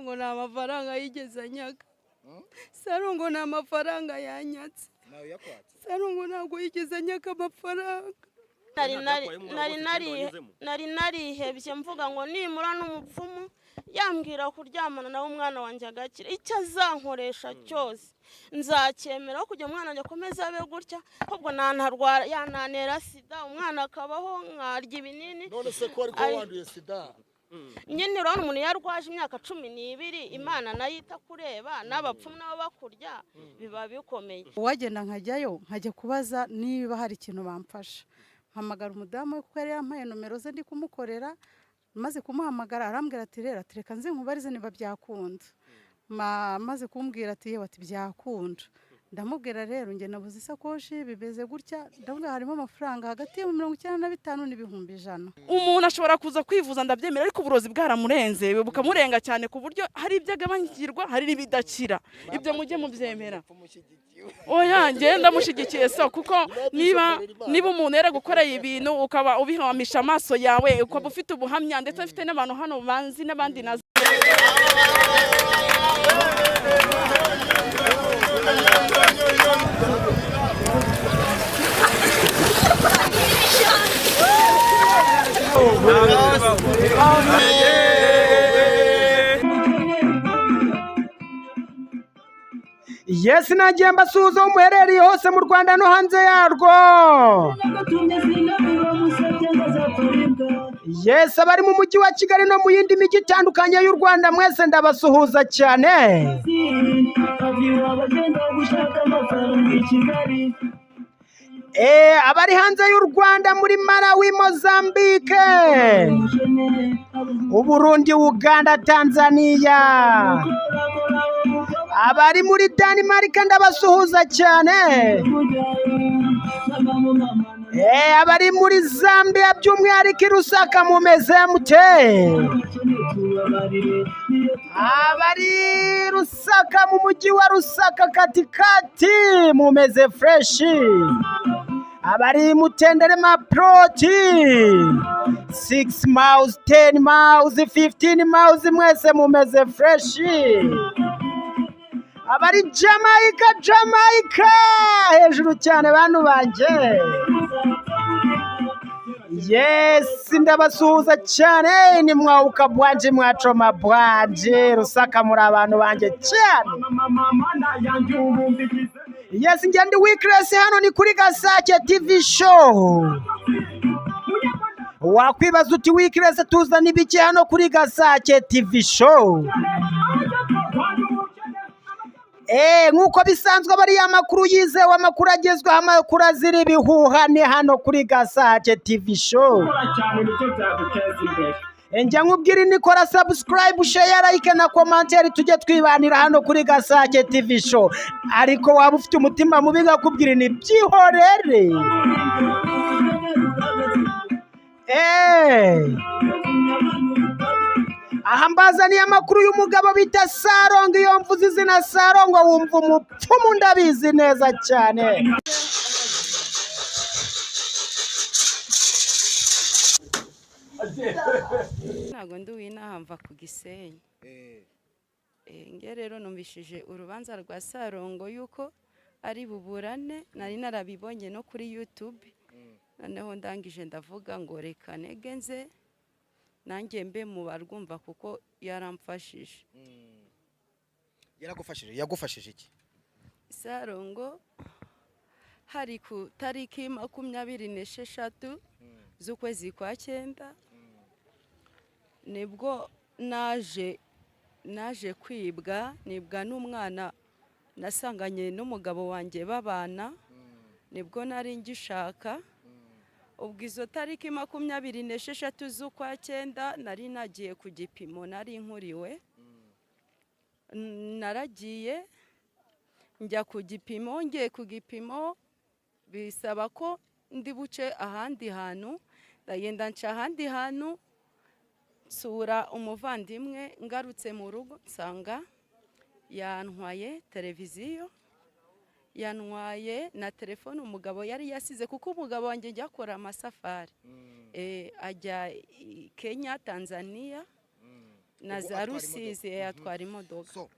Sarongo nta mafaranga yigeze anyaka. Sarongo nta mafaranga yanyatse. Nawe yakwatse. Sarongo ntabwo yigeze anyaka amafaranga. Nari narihebye mvuga ngo nimura n'umupfumu yambwira kuryamana nawe umwana wanjye agakira. Icyo azankoresha cyose nzacyemera kujya umwana wanjye akomeza abe gutya, ahubwo nantarwara yananera sida umwana akabaho nkarya ibinini. None se ko ariko wanduye sida? Nyine urabona umuntu yarwaje imyaka 12 Imana nayita kureba n'abapfumu nabo bakurya biba bikomeye. Uwagenda nkajyayo nkajya kubaza niba hari ikintu bamfasha. Mpamagara umudamu we kuko yari yampaye nomero ze ndi kumukorera, maze kumuhamagara arambwira ati rero reka nze nkubarize niba byakunda. Maze kumbwira ati yewe ati byakunda. Ndamubwira rero nge nabuze isakoshi bibeze gutya, ndavuga harimo amafaranga hagati ya 95 n'ibihumbi 100. Umuntu ashobora kuza kwivuza ndabyemera, ariko uburozi bwaramurenze bukamurenga cyane ku buryo hari ibyo agabanyirwa hari n'ibidakira. Ibyo mujye mubyemera. Oya ngenda mushigikiye so kuko niba umuntu yera gukoreye ibintu ukaba ubihamisha amaso yawe ukaba ufite ubuhamya ndetse afite n'abantu hano banzi n'abandi nazo. Yes, nagiye mbasuhuza umuherereye hose mu Rwanda no hanze yarwo. Yes, abari mu mujyi wa Kigali no mu yindi mijyi itandukanye y'u Rwanda mwese ndabasuhuza cyane. Abari hanze y'u Rwanda muri Malawi, Mozambique, Uburundi, Uganda, Tanzania, abari muri Denmark ndabasuhuza cyane. Abari muri Zambia by'umwihariko Rusaka mumeze mute? Abari Rusaka mu mujyi wa Rusaka katikati mumeze fresh. Abari Mutendere Maproti 6 miles 10 miles 15 miles mwese mumeze fresh. Abari Jamaica hejuru cyane bantu banje. Yes, ndabasuhuza cyane ni mwauka bwanje mwacoma bwanje Rusaka muri abantu banje cyane. Yes, ngende Weekness hano ni kuri Gasake TV show. Wakwibaza uti Weekness tuzana ibiki hano kuri Gasake TV show? Nkuko bisanzwe bari amakuru yizewe, amakuru agezweho, amakuru azira ibihuha ni hano kuri Gasake TV show. Njya nkubwira nikora subscribe, share, like na commentaire tujye twibanira hano kuri Gasake TV show. Ariko waba ufite umutima mubi ngakubwira ni byihorere. Aha mbazaniye amakuru y'umugabo bita Sarongo. Iyo mvuze izina Sarongo wumva umupfumu ndabizi neza cyane. Ntago nduwinaha mva ku Gisenyi. Nge rero numvishije urubanza rwa Sarongo yuko ari buburane, nari narabibonye no kuri YouTube. Noneho ndangije ndavuga ngo reka negenze nanjye mbe mu barwumva kuko yaramfashije. Yagufashije iki? Sarongo hari ku tariki 26 z'ukwezi kwa 9 nibwo naje kwibwa, nibwa n'umwana nasanganye n'umugabo wanjye babana, nibwo nari ngishaka. Ubwo izo tariki 26 z'ukwa 9 nari nagiye ku gipimo, nari nkuriwe. Naragiye njya ku gipimo, ngiye ku gipimo bisaba ko ndi buce ahandi hantu, ndagenda nca ahandi hantu nsura umuvandimwe. Ngarutse mu rugo nsanga yantwaye televiziyo, yantwaye na telefone umugabo yari yasize, kuko umugabo wanjye ajya akora amasafari ajya Kenya, Tanzania. na za rusizi atwara imodoka. So